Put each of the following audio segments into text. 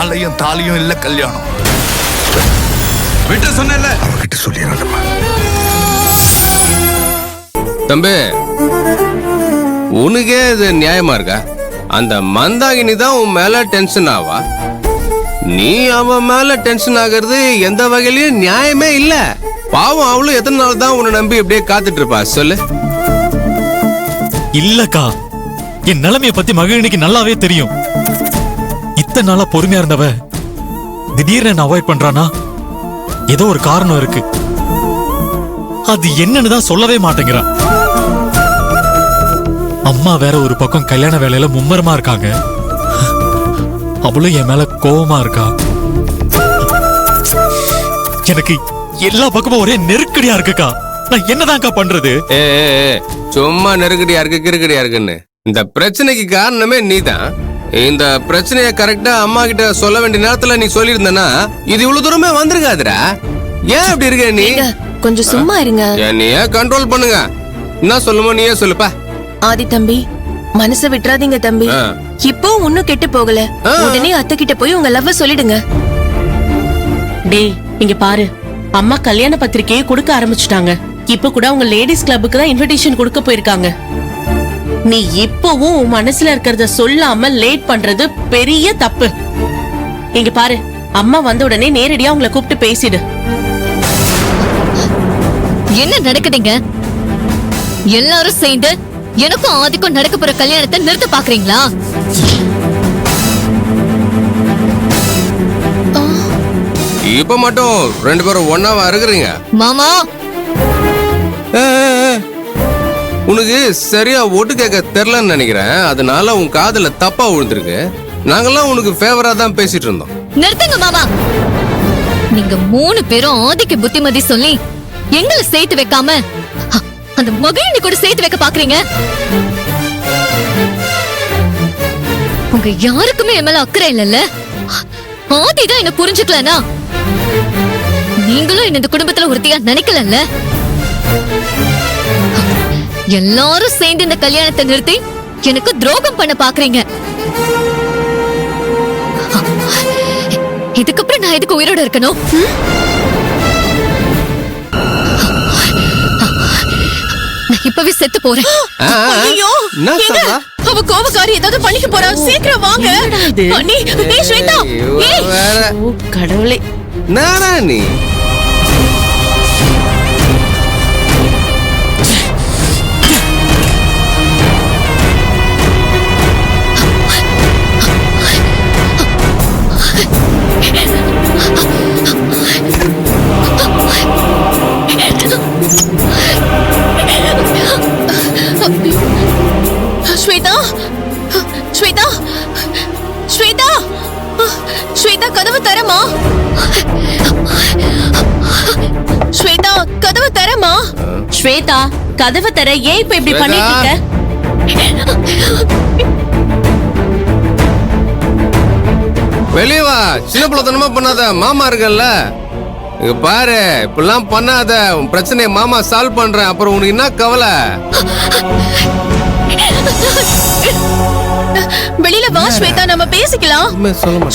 மாலையும் தாலியும் இல்ல கல்யாணம். விட்டு சொன்னல அவகிட்ட சொல்லிடுறேன். தம்பி, உனக்கே இது நியாயமா இருக்கா? அந்த மந்தாகினி தான் உன் மேல டென்ஷன் ஆவா, நீ அவன் மேல டென்ஷன் ஆகிறது எந்த வகையிலயும் நியாயமே இல்ல. பாவம், அவளும் எத்தனை நாள் தான் உன்னை நம்பி எப்படியே காத்துட்டு இருப்பா சொல்லு. இல்லக்கா, என் நிலைமைய பத்தி மகிழினிக்கு நல்லாவே தெரியும். இத்தனை நாளா பொறுமையா இருந்தவ திடீர்னு என்ன அவாய்ட் பண்றானா, ஏதோ ஒரு காரணம் இருக்கு. அது என்னன்னு தான் சொல்லவே மாட்டேங்கிறான். அம்மா வேற ஒரு பக்கம் கல்யாண வேலையில மும்மரமா இருக்காங்க. அவளும் என் மேல கோவமா இருக்கா. எனக்கு எல்லா பக்கமும் ஒரே நெருக்கடியா இருக்குக்கா. நான் என்னதான்க்கா பண்றது? ஏ சும்மா நெருக்கடியா இருக்கு கிருக்கடியா இருக்குன்னு இந்த பிரச்சனைக்கு காரணமே நீதான். இந்த பிரச்சனைய கரெக்டா அம்மா கிட்ட சொல்ல வேண்டிய நேரத்துல நீ சொல்லியிருந்தனா இது இவ்வளவு தூரமே வந்திருக்காதுடா. ஏன் இப்படி இருக்க நீ? கொஞ்சம் சும்மா இருங்க. நீயே கண்ட்ரோல் பண்ணுங்க. என்ன சொல்லுமோ நீயே சொல்லுப்பா. ஆதி தம்பி, மனச விட்டுறாதீங்க தம்பி. இப்போ ஒன்னும் கெட்டு போகல. உடனே அத்தை கிட்ட போய் உங்க லவ்வ சொல்லிடுங்க. டேய், இங்க பாரு, அம்மா கல்யாண பத்திரிக்கையை கொடுக்க ஆரம்பிச்சுட்டாங்க. இப்ப கூட அவங்க லேடிஸ் கிளப்புக்கு தான் இன்விடேஷன் கொடுக்க போயிருக்காங்க. நீ இப்பவும் உன் மனசுல இருக்கிறத சொல்லாம லேட் பண்றது பெரிய தப்பு. இங்க பாரு, அம்மா வந்த உடனே நேரடியா உங்களை கூப்பிட்டு பேசிடு. என்ன நடக்குதுங்க? எல்லாரும் சேர்ந்து எனக்கும் ஆதிக்கும் நடக்க போற கல்யாணத்தை நிறுத்த பாக்குறீங்களா? இப்ப மட்டும் ரெண்டு பேரும் ஒன்னாவா இருக்கிறீங்க மாமா. உனக்கு சரியா ஓட்டு கேட்க தெரியலன்னு நினைக்கிறேன். அதனால உன் காதுல தப்பா விழுந்திருக்கு. நாங்கெல்லாம் உனக்கு ஃபேவரா தான் பேசிட்டு இருந்தோம். நிறுத்துங்க மாமா. நீங்க 3 பேரும் ஆதிக்கு புத்திமதி சொல்லி எங்களை சேர்த்து வைக்காம அந்த மகிழினி கூட சேர்த்து வைக்க பாக்குறீங்க. உங்க யாருக்குமே என் மேல அக்கறை இல்லல்ல. ஆதிதான் என்ன புரிஞ்சுக்கலனா நீங்களும் இந்த குடும்பத்துல ஒருத்தியா நினைக்கலல்ல. எல்லாரும் சேர்ந்து இந்த கல்யாணத்தை நிறுத்தி எனக்கு துரோகம் பண்ண பாக்குறீங்க. இதுக்கப்புறம் நான் எதுக்கு உயிரோட இருக்கணும்? நான் இப்பவே செத்து போறேன். அவ கோவக்காரி ஏதாவது பண்ணிக்க போறா. சீக்கிரம் வாங்க. அண்ணி, ஏய் ஸ்வேதா, ஏய். ஓ கடவுளே, நானா நீ? ஸ்வேதா, ஸ்வேதா, ஸ்வேதா, ஸ்வேதா, கதவு தரமா. ஸ்வேதா, கதவு தரமா. ஸ்வேதா, கதவை தர. ஏன் இப்ப இப்படி பண்ணிட்டு இருக்க? வெளியே வா. சின்ன பிள்ளைத்தனமா பண்ணாத. மாமா இருக்கல்ல, இங்க பாரு. இப்பெல்லாம் பண்ணாத. உன் பிரச்சனையை மாமா சால்வ் பண்றேன். அப்புறம் உனக்கு என்ன கவலை? வெளியில வா ஸ்வேதா, நம்ம பேசிக்கலாம்.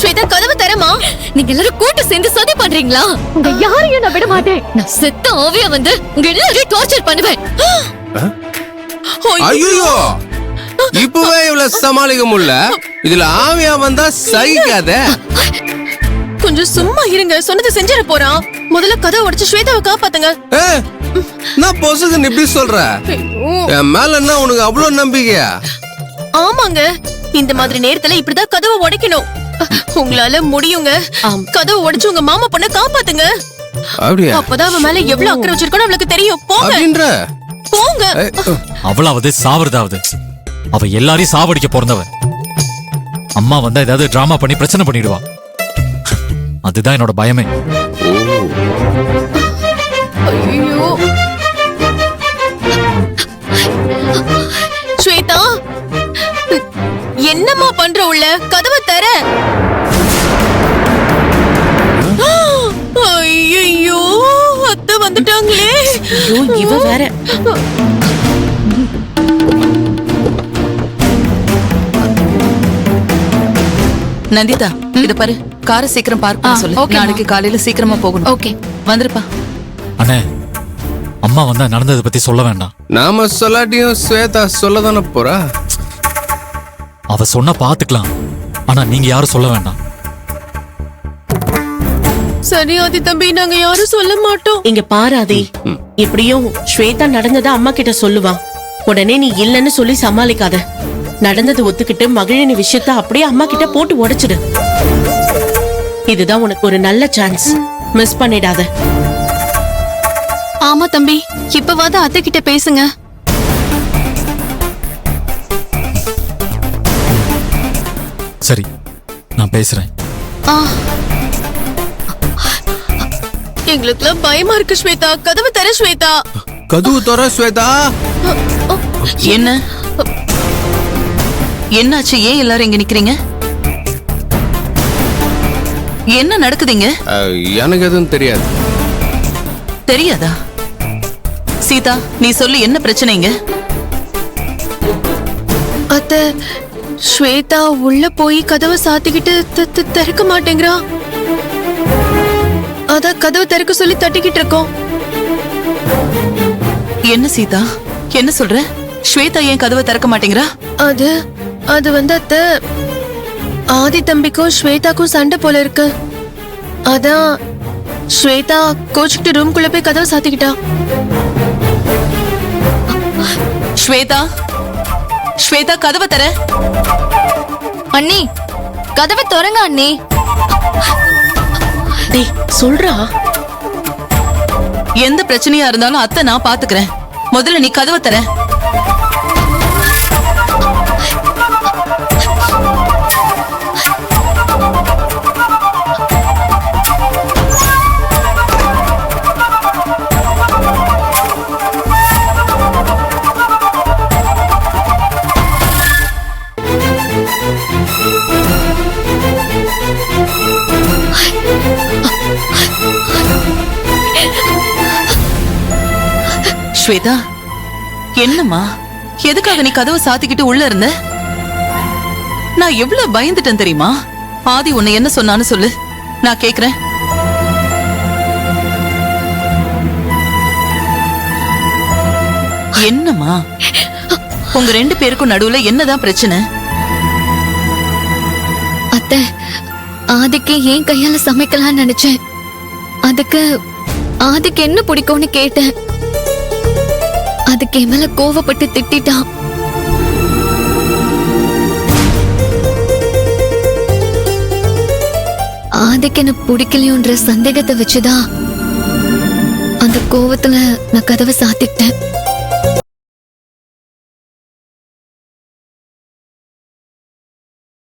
ஸ்வேதா, கதவு தரமா. நீங்க எல்லாரும் கூட்டு சேர்ந்து சதி பண்றீங்களா? உங்க யாரையும் நான் விட மாட்டேன். நான் செத்த ஆவியா வந்து உங்க எல்லாரையும் டார்ச்சர் பண்ணுவேன். ஐயோ, இப்பவே இவ்வளவு சமாளிக்க முடியல. இதுல ஆவியா வந்தா சகிக்காத. கொஞ்சம் சும்மா இருங்க. சொன்னதை செஞ்சிட போறான். முதல்ல கதவை உடைச்சு ஸ்வேதாவை காப்பாத்துங்க. நான் பொசுக்கு இப்படி சொல்ற? என் மேல என்ன உனக்கு அவ்வளவு நம்பிக்கையா? ஆமாங்க, இந்த மாதிரி நேரத்துல இப்படிதான் கதவை உடைக்கணும். உங்களால முடியுங்க. கதவை உடைச்சு உங்க மாமா பொண்ண காப்பாத்துங்க. அப்படியா? அப்பதான் அவன் மேல எவ்வளவு அக்கறை வச்சிருக்கணும் அவளுக்கு தெரியும். போங்க, போங்க. அவளாவது சாவறதாவது. அவ எல்லாரையும் சாவடிக்க பிறந்தவ. அம்மா வந்தா ஏதாவது டிராமா பண்ணி பிரச்சனை பண்ணிடுவா. அதுதான் என்னோட பயமே. ஐயோ ஸ்வேதா, என்னம்மா பண்ற? உள்ள கதவை தர. ஐயோ, அத்தை வந்துட்டாங்களே. இவ வேற. நந்திதா, இத பாரு. காரை சீக்கிரம் பார்க் பண்ண சொல்லு. ஓகேம்மா. நாளைக்கு காலையில சீக்கிரமா போகணும். ஓகே வந்துருப்பா. அண்ணே அம்மா வந்தா நடந்ததை பத்தி சொல்ல வேண்டாம். நாம சொல்லாட்டியும் ஸ்வேதா சொல்லதானே போறா. அவ சொன்னா பாத்துக்கலாம். ஆனா நீங்க யாரும் சொல்ல வேண்டாம். சரி ஆதி தம்பி, நாங்க யாரும் சொல்ல மாட்டோம். இங்க பாரு ஆதி, எப்படியும் ஸ்வேதா நடந்ததை அம்மா கிட்ட சொல்லுவா. உடனே நீ இல்லன்னு சொல்லி சமாளிக்காத. நடந்தது ஒத்துக்கிட்டு மகிழினி விஷயத்த அப்படியே அம்மா கிட்ட போட்டு உடைச்சிடு. இதுதான் உனக்கு ஒரு நல்ல சான்ஸ். மிஸ் பண்ணிடாத. ஆமா தம்பி, இப்பவாது அத்தை கிட்ட பேசுங்க. சரி நான் பேசுறேன். எங்களுக்குலாம் பயமா இருக்கு ஸ்வேதா. கதவு தர ஸ்வேதா. கதவு தர ஸ்வேதா. என்ன என்னாச்சு? ஏன் எல்லாரும் இங்க நிக்கிறீங்க? என்ன நடக்குதுங்க? எனக்கு எதுவும் தெரியாது. தெரியாதா? சீதா, நீ சொல்லு, என்ன பிரச்சனைங்க? அத்தை, ஸ்வேதா உள்ள போய் கதவை சாத்திக்கிட்டு திறக்க மாட்டேங்கிறா. அதான் கதவை திறக்க சொல்லி தட்டிக்கிட்டு இருக்கோம். என்ன சீதா, என்ன சொல்ற? ஸ்வேதா ஏன் கதவை திறக்க மாட்டேங்கிறா? அது வந்து அத்தை, ஆதி தம்பிக்கும் ஸ்வேதாக்கும் சண்டை போல இருக்கு. அதான் ஸ்வேதா கோச்சுக்கிட்டு ரூம்குள்ள போய் கதவை சாத்திக்கிட்டா. ஸ்வேதா, ஸ்வேதா கதவை தர. அண்ணி கதவை திறங்க அண்ணி. டேய் சொல்றா. எந்த பிரச்சனையா இருந்தாலும் அத்தை நான் பாத்துக்கிறேன். முதல்ல நீ கதவை தர. ஸ்வேதா, என்னம்மா? எதுக்காக நீ கதவை சாத்திக்கிட்டு உள்ள இருந்த? நான் எவ்வளவு பயந்துட்டேன் தெரியுமா? ஆதி உன்னை என்ன சொன்னான்னு சொல்லு, நான் கேக்குறேன். என்னம்மா, உங்க 2 பேருக்கும் நடுவுல என்னதான் பிரச்சனை? அத்தை, ஆதிக்கு ஏன் கையால சமைக்கலாம்னு நினைச்சேன். அதுக்கு ஆதிக்கு என்ன பிடிக்கும்னு கேட்டேன். அதுக்கு என் மேல கோவப்பட்டு திட்டான். ஆதிக்கு என்ன பிடிக்கலையோன்ற சந்தேகத்தை வச்சுதான் அந்த கோவத்துல நான் கதவை சாத்திட்டேன்.